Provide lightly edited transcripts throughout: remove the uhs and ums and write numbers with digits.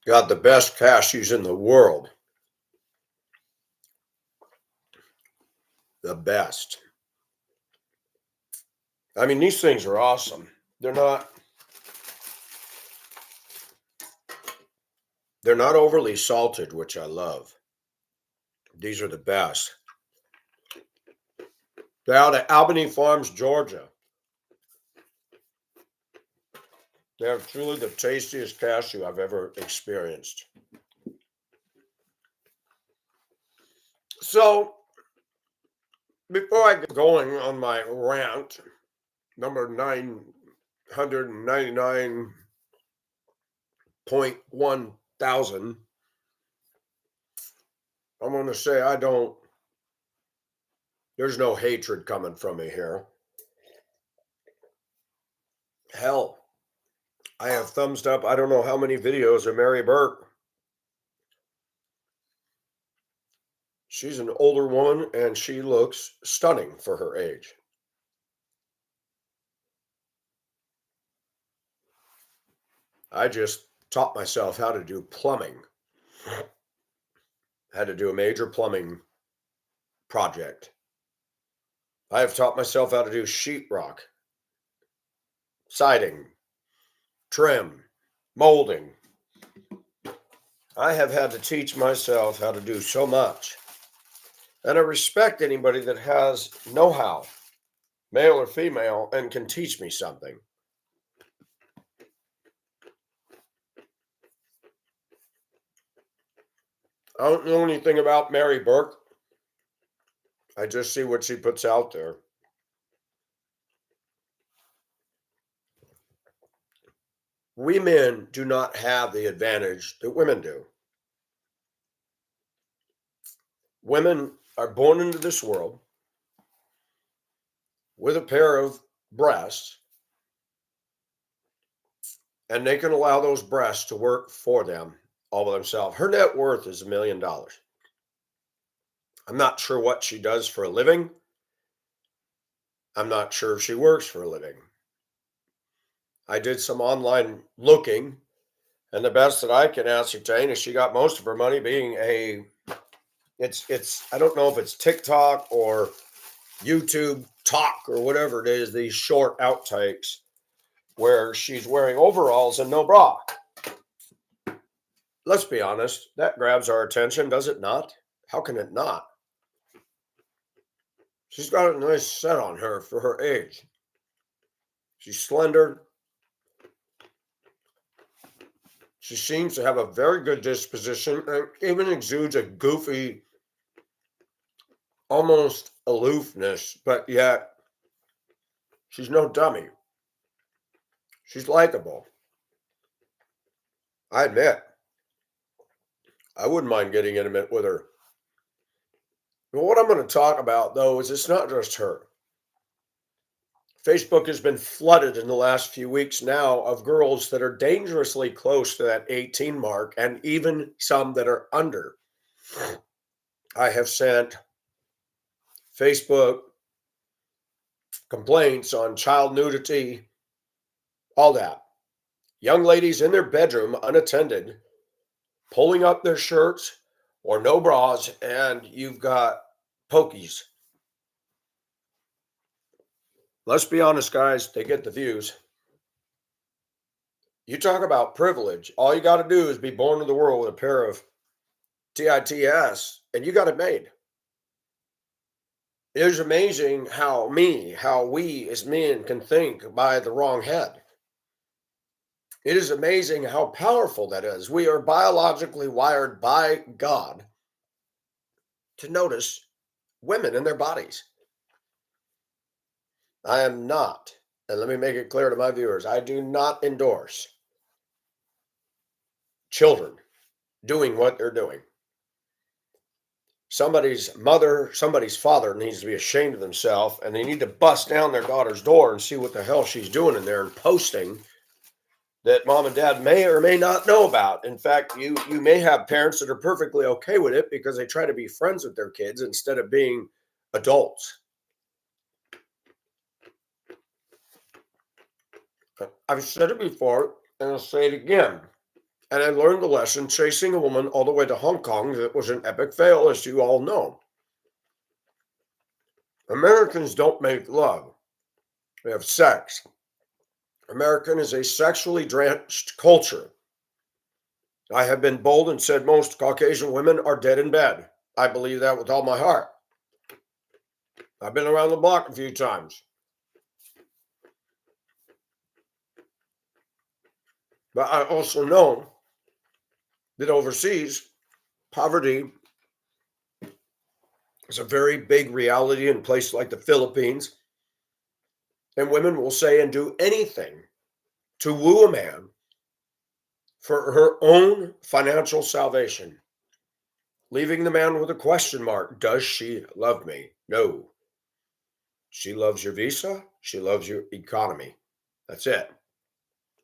Got the best cashews in the world. The best. I mean, these things are awesome. They're not they're not overly salted, which I love. These are the best. They're out of Albany Farms, Georgia. They're truly the tastiest cashew I've ever experienced. So, before I get going on my rant, number 999.1 thousand, I'm going to say there's no hatred coming from me here. Hell, I have thumbs up. I don't know how many videos of Mary Burke. She's an older woman and she looks stunning for her age. I just taught myself how to do plumbing. Had to do a major plumbing project. I have taught myself how to do sheetrock, siding, trim, molding. I have had to teach myself how to do so much. And I respect anybody that has know-how, male or female, and can teach me something. I don't know anything about Mary Burke. I just see what she puts out there. We men do not have the advantage that women do. Women are born into this world with a pair of breasts, and they can allow those breasts to work for them all by themselves. Her net worth is $1 million. I'm not sure what she does for a living. I'm not sure if she works for a living. I did some online looking, and the best that I can ascertain is she got most of her money being I don't know if it's TikTok or YouTube talk or whatever it is, these short outtakes where she's wearing overalls and no bra. Let's be honest, that grabs our attention, does it not? How can it not? She's got a nice set on her for her age. She's slender. She seems to have a very good disposition and even exudes a goofy, almost aloofness, but yet she's no dummy. She's likable. I admit, I wouldn't mind getting intimate with her. But what I'm going to talk about, though, is it's not just her. Facebook has been flooded in the last few weeks now of girls that are dangerously close to that 18 mark and even some that are under. I have sent Facebook complaints on child nudity, all that. Young ladies in their bedroom unattended, pulling up their shirts or no bras, and you've got pokies. Let's be honest, guys, they get the views. You talk about privilege. All you got to do is be born in the world with a pair of tits, and you got it made. It is amazing how we as men can think by the wrong head. It is amazing how powerful that is. We are biologically wired by God to notice women in their bodies. I am not, and let me make it clear to my viewers, I do not endorse children doing what they're doing. Somebody's mother, somebody's father needs to be ashamed of themselves, and they need to bust down their daughter's door and see what the hell she's doing in there and posting that mom and dad may or may not know about. In fact, you may have parents that are perfectly okay with it because they try to be friends with their kids instead of being adults. I've said it before, and I'll say it again. And I learned the lesson chasing a woman all the way to Hong Kong. That was an epic fail, as you all know. Americans don't make love. We have sex. American is a sexually drenched culture. I have been bold and said most Caucasian women are dead in bed. I believe that with all my heart. I've been around the block a few times. But I also know that overseas, poverty is a very big reality in places like the Philippines. And women will say and do anything to woo a man for her own financial salvation, leaving the man with a question mark. Does she love me? No. She loves your visa. She loves your economy. That's it.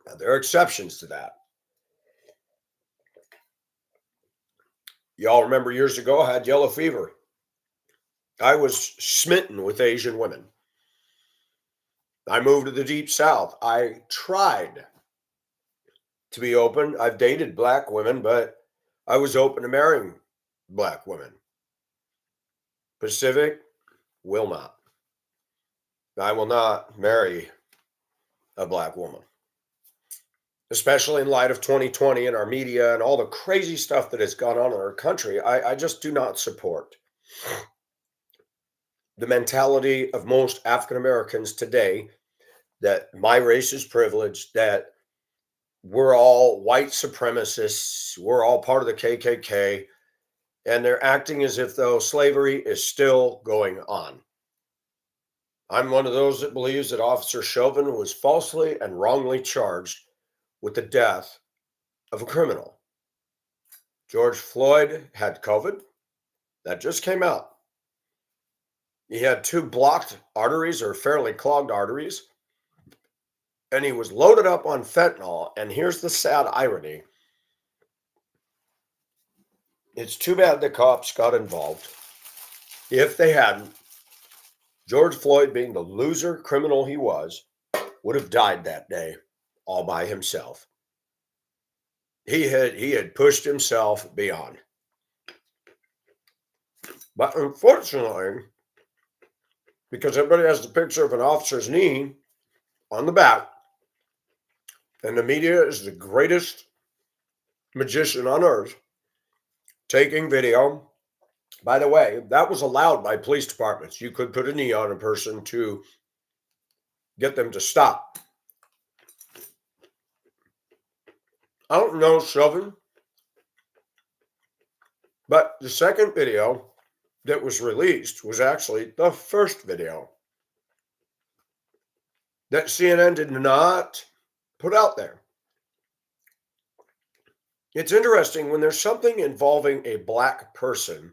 Now, there are exceptions to that. Y'all remember years ago, I had yellow fever. I was smitten with Asian women. I moved to the deep South. I tried to be open. I've dated black women, but I was open to marrying black women. Pacific will not. I will not marry a black woman, especially in light of 2020 and our media and all the crazy stuff that has gone on in our country. I just do not support the mentality of most African Americans today that my race is privileged, that we're all white supremacists, we're all part of the KKK, and they're acting as if though slavery is still going on. I'm one of those that believes that Officer Chauvin was falsely and wrongly charged with the death of a criminal. George Floyd had COVID. That just came out. He had 2 blocked arteries or fairly clogged arteries, and he was loaded up on fentanyl. And here's the sad irony. It's too bad the cops got involved. If they hadn't, George Floyd, being the loser criminal he was, would have died that day all by himself. He had pushed himself beyond. But unfortunately, because everybody has the picture of an officer's knee on the back, and the media is the greatest magician on earth, taking video. By the way, that was allowed by police departments. You could put a knee on a person to get them to stop. I don't know Chauvin, but the second video that was released was actually the first video that CNN did not put out there. It's interesting when there's something involving a black person,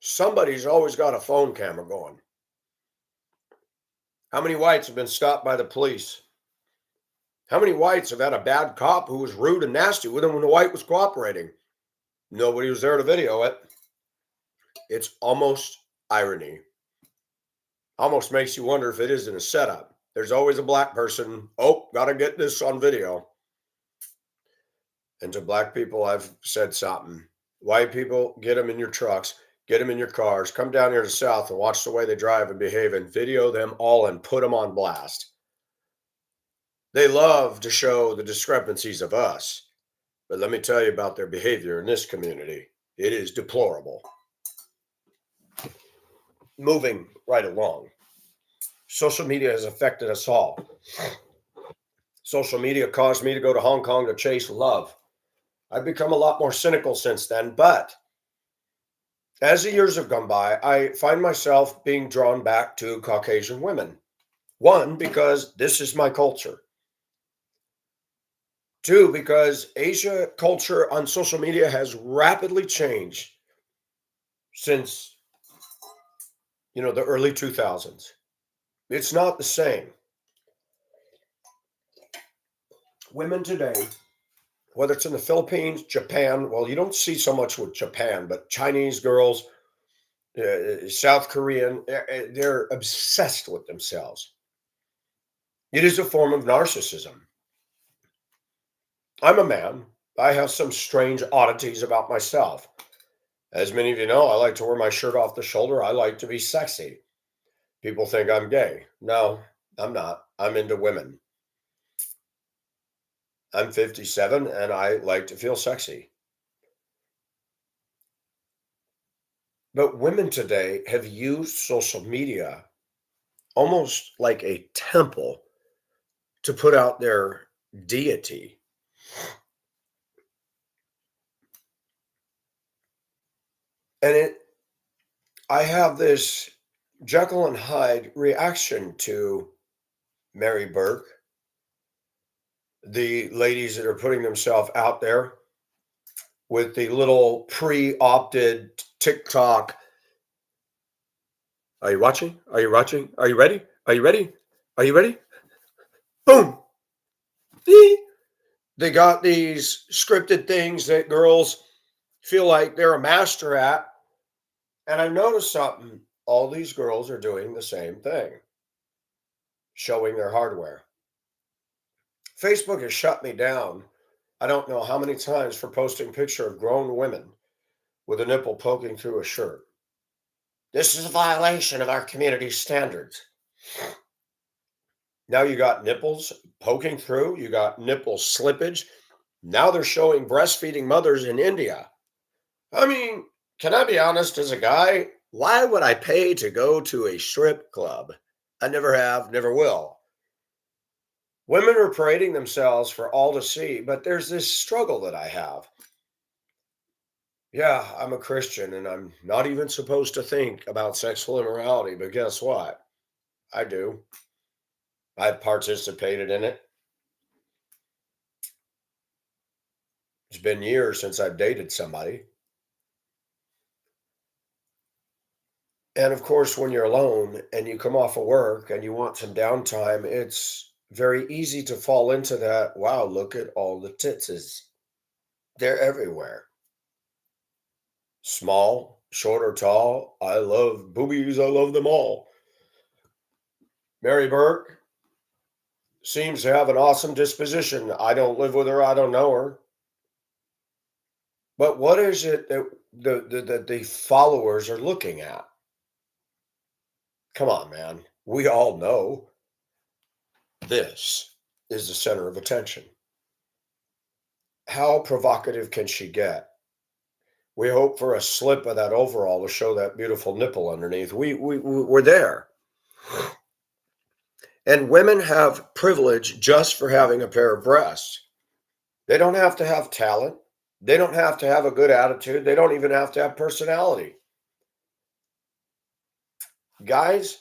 somebody's always got a phone camera going. How many whites have been stopped by the police? How many whites have had a bad cop who was rude and nasty with them when the white was cooperating? Nobody was there to video it. It's almost irony. Almost makes you wonder if it isn't a setup. There's always a black person. Oh, got to get this on video. And to black people, I've said something. White people, get them in your trucks, get them in your cars, come down here to the South and watch the way they drive and behave and video them all and put them on blast. They love to show the discrepancies of us. But let me tell you about their behavior in this community. It is deplorable. Moving right along. Social media has affected us all. Social media caused me to go to Hong Kong to chase love. I've become a lot more cynical since then, but as the years have gone by, I find myself being drawn back to Caucasian women. 1, because this is my culture. 2, because Asia culture on social media has rapidly changed since, the early 2000s. It's not the same. Women today, whether it's in the Philippines, Japan, well, you don't see so much with Japan, but Chinese girls, South Korean, they're obsessed with themselves. It is a form of narcissism. I'm a man. I have some strange oddities about myself. As many of you know, I like to wear my shirt off the shoulder. I like to be sexy. People think I'm gay. No, I'm not. I'm into women. I'm 57 and I like to feel sexy. But women today have used social media almost like a temple to put out their deity. And I have this Jekyll and Hyde reaction to Mary Burke, the ladies that are putting themselves out there with the little pre-opted TikTok. Are you watching? Are you watching? Are you ready? Are you ready? Are you ready? Boom. See? They got these scripted things that girls feel like they're a master at. And I've noticed something. All these girls are doing the same thing, showing their hardware. Facebook has shut me down. I don't know how many times for posting a picture of grown women with a nipple poking through a shirt. This is a violation of our community standards. Now you got nipples poking through, you got nipple slippage. Now they're showing breastfeeding mothers in India. I mean, can I be honest as a guy? Why would I pay to go to a strip club? I never have, never will. Women are parading themselves for all to see, but there's this struggle that I have. Yeah, I'm a Christian and I'm not even supposed to think about sexual immorality, but guess what? I do. I've participated in it. It's been years since I've dated somebody. And of course, when you're alone and you come off of work and you want some downtime, it's very easy to fall into that. Wow, look at all the titses. They're everywhere. Small, short, or tall. I love boobies. I love them all. Mary Burke seems to have an awesome disposition. I don't live with her. I don't know her. But what is it that the followers are looking at? Come on, man. We all know this is the center of attention. How provocative can she get? We hope for a slip of that overall to show that beautiful nipple underneath. We're there. And women have privilege just for having a pair of breasts. They don't have to have talent. They don't have to have a good attitude. They don't even have to have personality. Guys,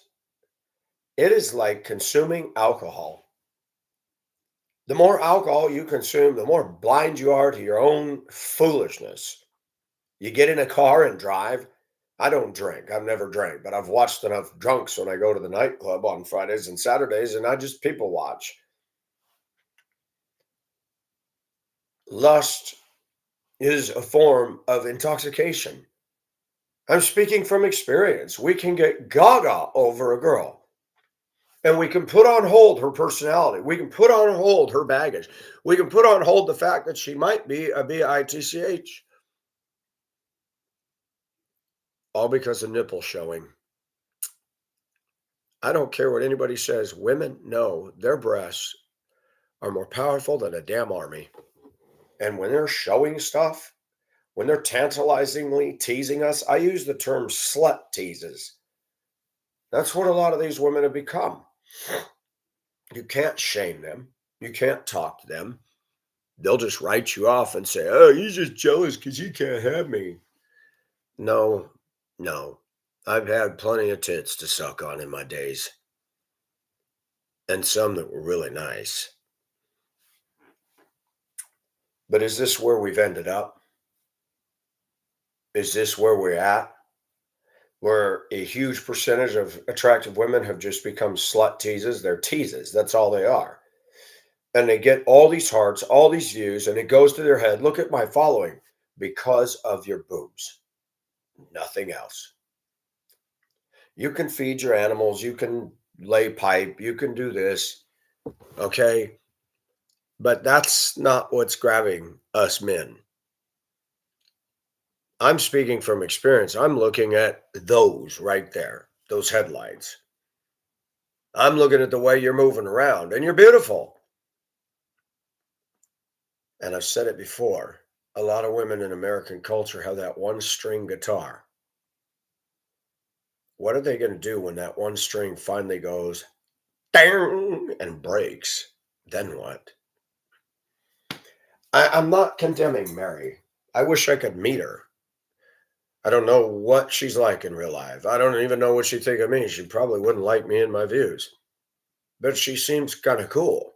it is like consuming alcohol. The more alcohol you consume, the more blind you are to your own foolishness. You get in a car and drive. I don't drink. I've never drank, but I've watched enough drunks when I go to the nightclub on Fridays and Saturdays, and I just people watch. Lust is a form of intoxication. I'm speaking from experience. We can get gaga over a girl and we can put on hold her personality. We can put on hold her baggage. We can put on hold the fact that she might be a bitch. All because of nipple showing. I don't care what anybody says. Women know their breasts are more powerful than a damn army. And when they're showing stuff, when they're tantalizingly teasing us, I use the term slut teases. That's what a lot of these women have become. You can't shame them. You can't talk to them. They'll just write you off and say, oh, he's just jealous because he can't have me. No, no. I've had plenty of tits to suck on in my days. And some that were really nice. But is this where we've ended up? Is this where we're at? Where a huge percentage of attractive women have just become slut teases. They're teases. That's all they are. And they get all these hearts, all these views, and it goes to their head. Look at my following because of your boobs. Nothing else. You can feed your animals. You can lay pipe. You can do this. Okay. But that's not what's grabbing us men. I'm speaking from experience. I'm looking at those right there, those headlights. I'm looking at the way you're moving around, and you're beautiful. And I've said it before, a lot of women in American culture have that one string guitar. What are they going to do when that one string finally goes dang and breaks? Then what? I'm not condemning Mary. I wish I could meet her. I don't know what she's like in real life. I don't even know what she'd think of me. She probably wouldn't like me and my views, but she seems kind of cool.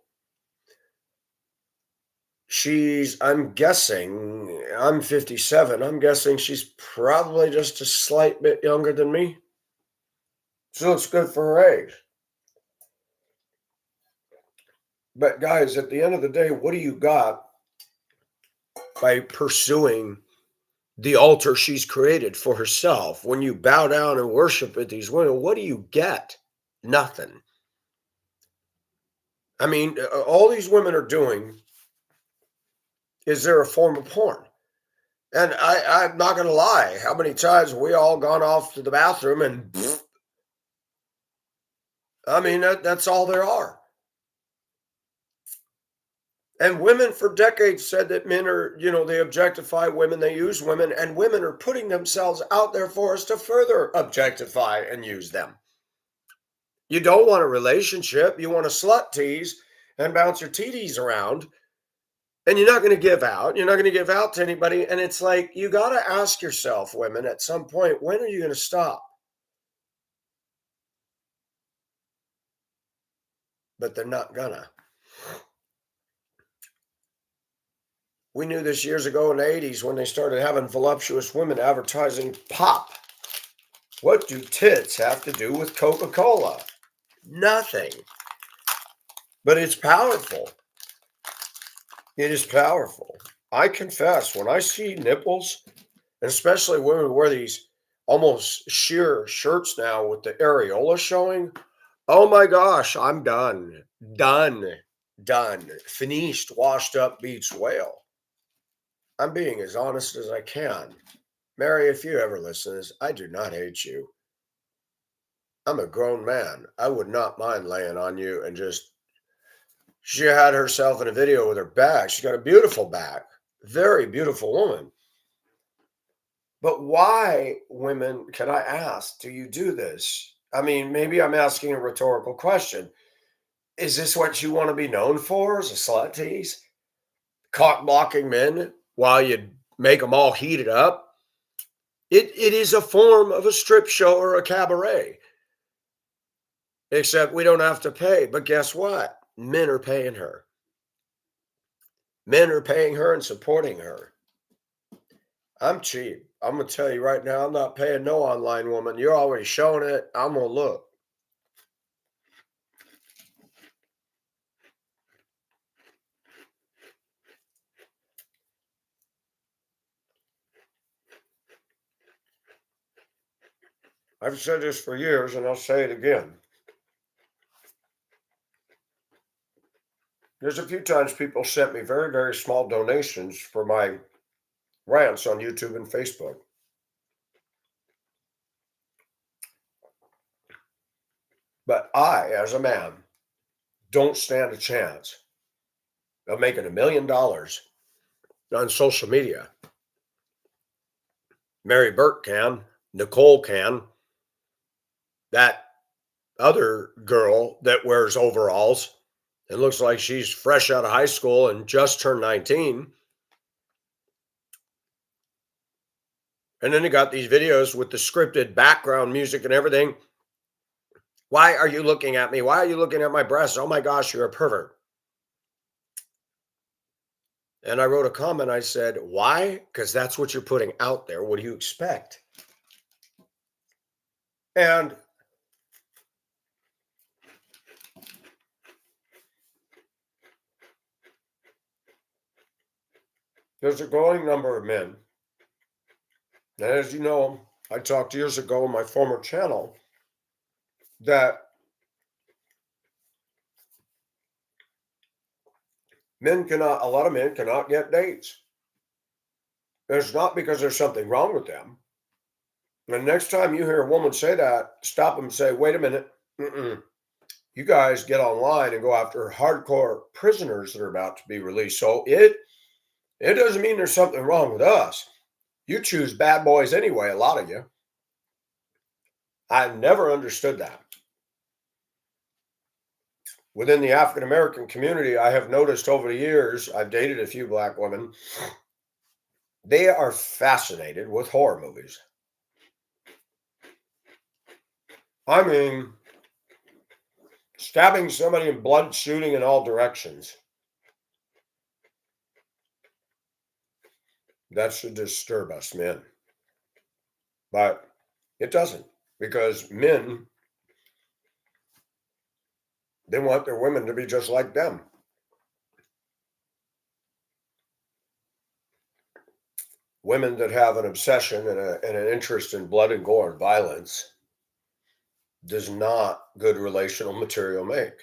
I'm guessing, I'm 57. I'm guessing she's probably just a slight bit younger than me. So it's good for her age. But guys, at the end of the day, what do you got by pursuing the altar she's created for herself? When you bow down and worship at these women, what do you get? Nothing. I mean, all these women are doing is they're a form of porn. And I'm not going to lie. How many times have we all gone off to the bathroom and I mean, that's all there are. And women for decades said that men are, they objectify women, they use women, and women are putting themselves out there for us to further objectify and use them. You don't want a relationship. You want to slut tease and bounce your titties around. And you're not going to give out. You're not going to give out to anybody. And it's like, you got to ask yourself, women, at some point, when are you going to stop? But they're not gonna. We knew this years ago in the 80s when they started having voluptuous women advertising pop. What do tits have to do with Coca-Cola? Nothing. But it's powerful. It is powerful. I confess, when I see nipples, and especially women who wear these almost sheer shirts now with the areola showing, oh my gosh, I'm done. Done. Finished, washed up beach whale. I'm being as honest as I can. Mary, if you ever listen to this, I do not hate you. I'm a grown man. I would not mind laying on you and just. She had herself in a video with her back. She's got a beautiful back. Very beautiful woman. But why, women, can I ask, do you do this? I mean, maybe I'm asking a rhetorical question. Is this what you want to be known for as a slut tease? Cock blocking men while you make them all heated up? It is a form of a strip show or a cabaret. Except we don't have to pay. But guess what? Men are paying her. Men are paying her and supporting her. I'm cheap. I'm going to tell you right now, I'm not paying no online woman. You're already showing it. I'm going to look. I've said this for years and I'll say it again. There's a few times people sent me very, very small donations for my rants on YouTube and Facebook. But I, as a man, don't stand a chance of making $1 million on social media. Mary Burke can, Nicole can, that other girl that wears overalls and looks like she's fresh out of high school and just turned 19. And then they got these videos with the scripted background music and everything. Why are you looking at me? Why are you looking at my breasts? Oh my gosh, you're a pervert. And I wrote a comment. I said, why? Because that's what you're putting out there. What do you expect? And there's a growing number of men. And as you know, I talked years ago on my former channel that A lot of men cannot get dates. It's not because there's something wrong with them. And the next time you hear a woman say that, stop them and say, wait a minute. Mm-mm. You guys get online and go after hardcore prisoners that are about to be released. So it doesn't mean there's something wrong with us. You choose bad boys anyway, a lot of you. I've never understood that. Within the African American community, I have noticed over the years, I've dated a few black women, they are fascinated with horror movies. I mean, stabbing somebody and blood shooting in all directions. That should disturb us men. But it doesn't, because men, they want their women to be just like them. Women that have an obsession and an interest in blood and gore and violence does not good relational material make.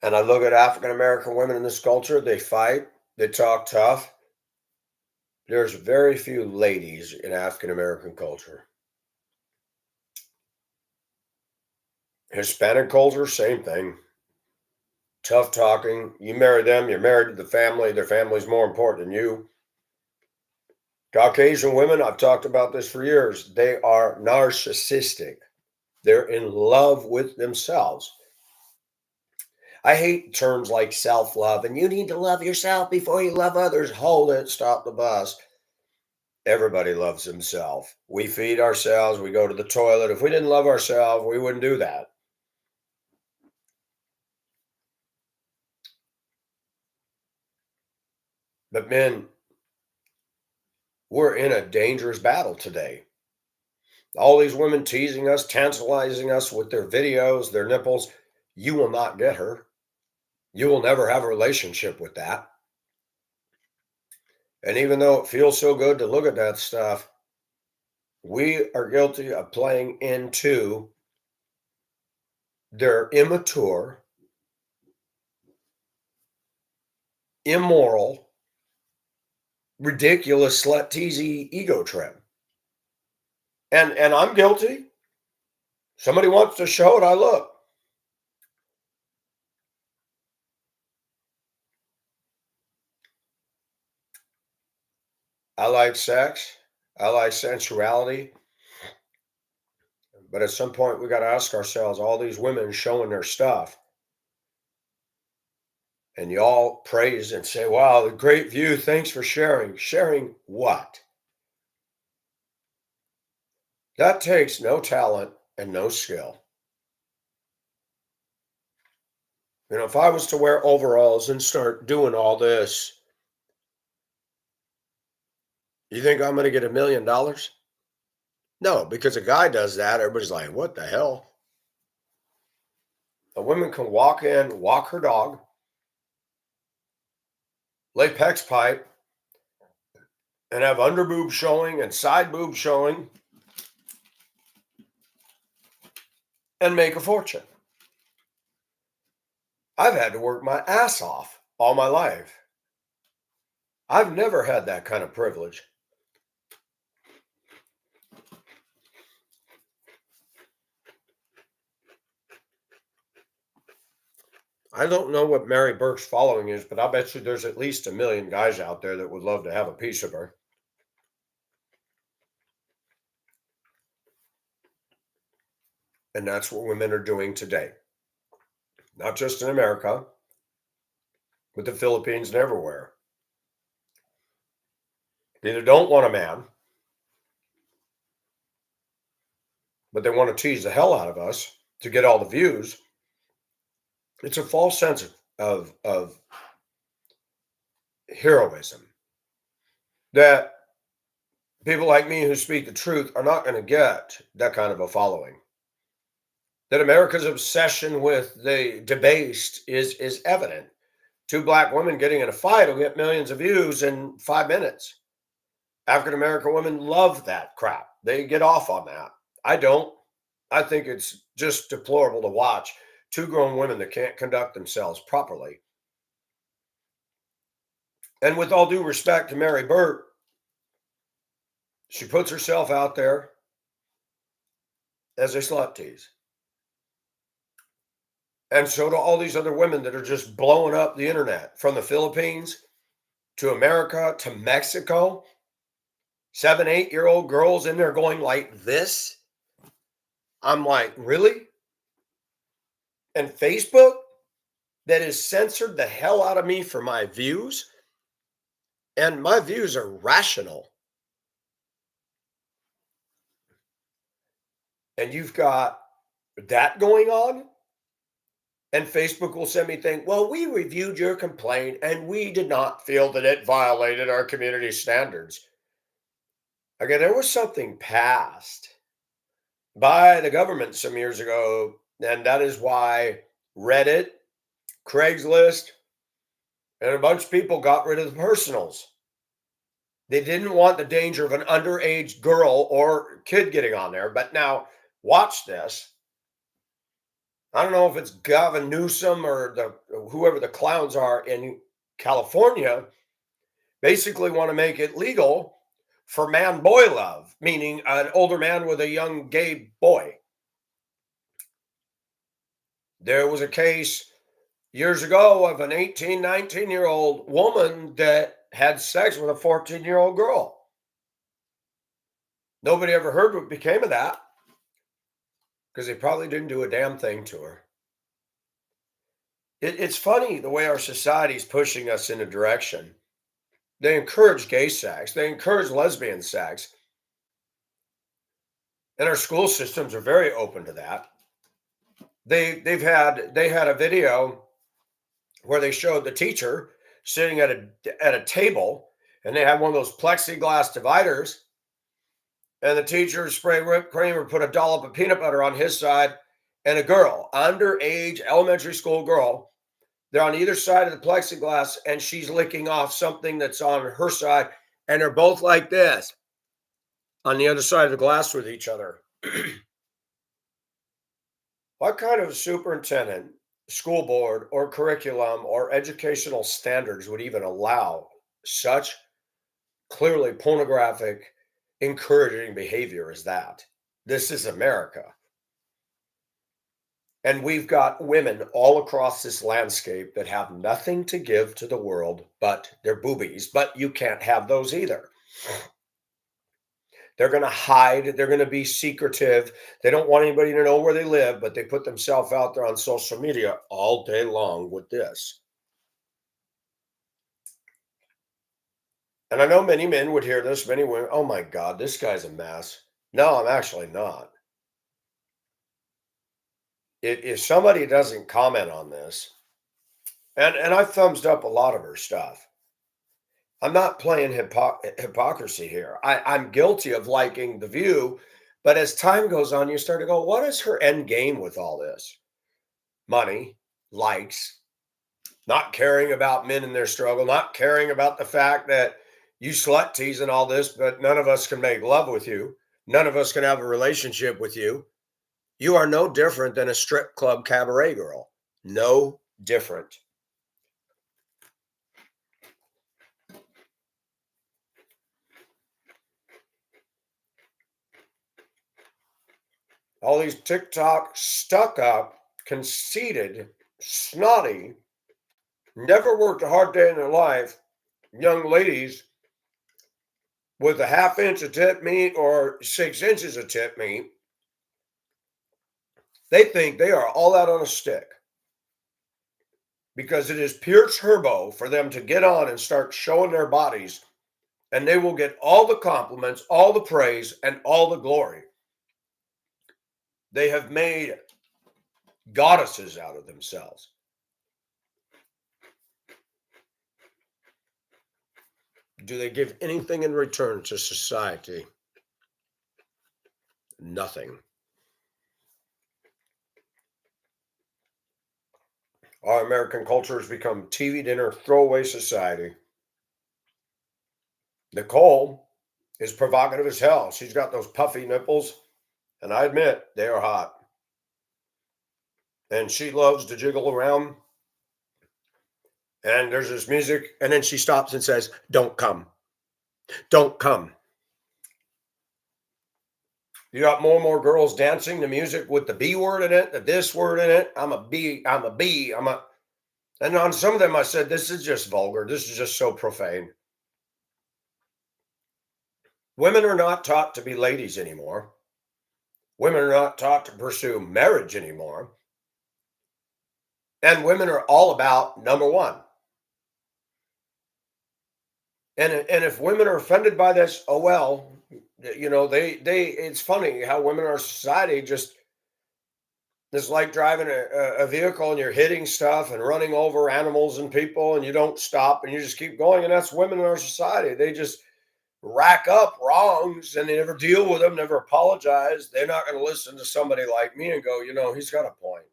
And I look at African American women in this culture, they fight, they talk tough. There's very few ladies in African American culture. Hispanic culture, same thing. Tough talking. You marry them, you're married to the family. Their family's more important than you. Caucasian women, I've talked about this for years. They are narcissistic. They're in love with themselves. I hate terms like self-love, and you need to love yourself before you love others. Hold it, stop the bus. Everybody loves himself. We feed ourselves, we go to the toilet. If we didn't love ourselves, we wouldn't do that. But men, we're in a dangerous battle today. All these women teasing us, tantalizing us with their videos, their nipples. You will not get her. You will never have a relationship with that. And even though it feels so good to look at that stuff, we are guilty of playing into their immature, immoral, ridiculous, slut teasy ego trip. And I'm guilty. Somebody wants to show it, I look. I like sex. I like sensuality. But at some point, we got to ask ourselves, all these women showing their stuff. And y'all praise and say, wow, the great view. Thanks for sharing. Sharing what? That takes no talent and no skill. You know, if I was to wear overalls and start doing all this, you think I'm going to get $1 million? No, because a guy does that, everybody's like, what the hell? A woman can walk in, walk her dog, lay pecs pipe, and have under boob showing and side boob showing and make a fortune. I've had to work my ass off all my life. I've never had that kind of privilege. I don't know what Mary Burke's following is, but I bet you there's at least 1 million guys out there that would love to have a piece of her. And that's what women are doing today. Not just in America, but the Philippines and everywhere. They either don't want a man, but they want to tease the hell out of us to get all the views. It's a false sense of heroism that people like me who speak the truth are not going to get that kind of a following. That America's obsession with the debased is evident. 2 black women getting in a fight will get millions of views in 5 minutes. African American women love that crap. They get off on that. I don't. I think it's just deplorable to watch. two grown women that can't conduct themselves properly. And with all due respect to Mary Burke, she puts herself out there as a slut tease. And so do all these other women that are just blowing up the internet, from the Philippines to America to Mexico. 7, 8-year-old girls in there going like this. I'm like, really? And Facebook, that has censored the hell out of me for my views. And my views are rational. And you've got that going on. And Facebook will send me things, well, we reviewed your complaint and we did not feel that it violated our community standards. Okay, there was something passed by the government some years ago, and that is why Reddit, Craigslist, and a bunch of people got rid of the personals. They didn't want the danger of an underage girl or kid getting on there. But now, watch this. I don't know if it's Gavin Newsom or whoever the clowns are in California, basically want to make it legal for man-boy love, meaning an older man with a young gay boy. There was a case years ago of an 18, 19-year-old woman that had sex with a 14-year-old girl. Nobody ever heard what became of that, because they probably didn't do a damn thing to her. It's funny the way our society is pushing us in a direction. They encourage gay sex. They encourage lesbian sex. And our school systems are very open to that. They had a video where they showed the teacher sitting at a table, and they had one of those plexiglass dividers, and the teacher sprayed whipped cream or put a dollop of peanut butter on his side, and a girl, underage elementary school girl, they're on either side of the plexiglass, and she's licking off something that's on her side, and they're both like this on the other side of the glass with each other. What kind of superintendent, school board, or curriculum or educational standards would even allow such clearly pornographic, encouraging behavior as that? This is America. And we've got women all across this landscape that have nothing to give to the world but their boobies. But you can't have those either. They're going to hide. They're going to be secretive. They don't want anybody to know where they live, but they put themselves out there on social media all day long with this. And I know many men would hear this, many women, oh my God, this guy's a mess. No, I'm actually not. If somebody doesn't comment on this, and I've thumbs up a lot of her stuff. I'm not playing hypocrisy here. I'm guilty of liking The View, but as time goes on, you start to go, what is her end game with all this? Money, likes, not caring about men in their struggle, not caring about the fact that you slut tease and all this, but none of us can make love with you. None of us can have a relationship with you. You are no different than a strip club cabaret girl. No different. All these TikTok stuck up, conceited, snotty, never worked a hard day in their life, young ladies with a ½ inch of tip meat or 6 inches of tip meat, they think they are all out on a stick, because it is pure turbo for them to get on and start showing their bodies, and they will get all the compliments, all the praise, and all the glory. They have made goddesses out of themselves. Do they give anything in return to society? Nothing. Our American culture has become TV dinner throwaway society. Nicole is provocative as hell. She's got those puffy nipples, and I admit they are hot. and she loves to jiggle around. And there's this music, and then she stops and says, "Don't come, don't come." You got more and more girls dancing to music with the B word in it, the this word in it. I'm a B, I'm a B, I'm a. And on some of them, I said, this is just vulgar. This is just so profane. Women are not taught to be ladies anymore. Women are not taught to pursue marriage anymore. And women are all about number one. And if women are offended by this, oh well, they it's funny how women in our society just it's like driving a vehicle and you're hitting stuff and running over animals and people and you don't stop and you just keep going. And that's women in our society. They just rack up wrongs and they never deal with them, never apologize. They're not going to listen to somebody like me and go, he's got a point.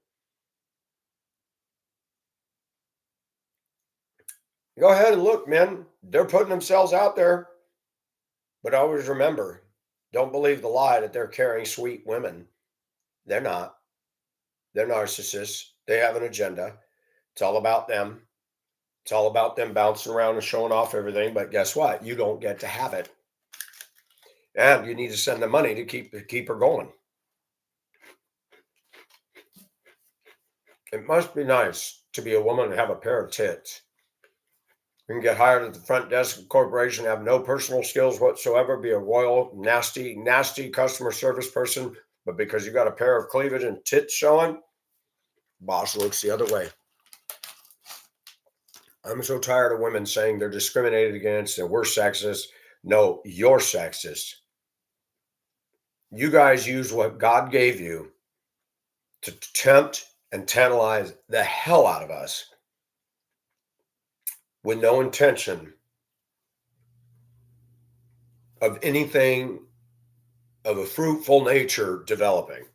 Go ahead and look, men. They're putting themselves out there. But always remember, don't believe the lie that they're carrying sweet women. They're not. They're narcissists. They have an agenda. It's all about them. It's all about them bouncing around and showing off everything. But guess what? You don't get to have it. And you need to send the money to keep her going. It must be nice to be a woman and have a pair of tits. You can get hired at the front desk of a corporation, have no personal skills whatsoever, be a royal, nasty, nasty customer service person, but because you got a pair of cleavage and tits showing, boss looks the other way. I'm so tired of women saying they're discriminated against and we're sexist. No, you're sexist. You guys use what God gave you to tempt and tantalize the hell out of us with no intention of anything of a fruitful nature developing.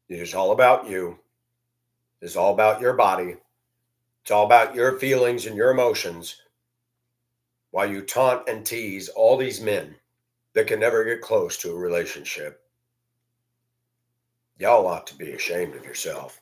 It is all about you. It's all about your body. It's all about your feelings and your emotions while you taunt and tease all these men that can never get close to a relationship. Y'all ought to be ashamed of yourself.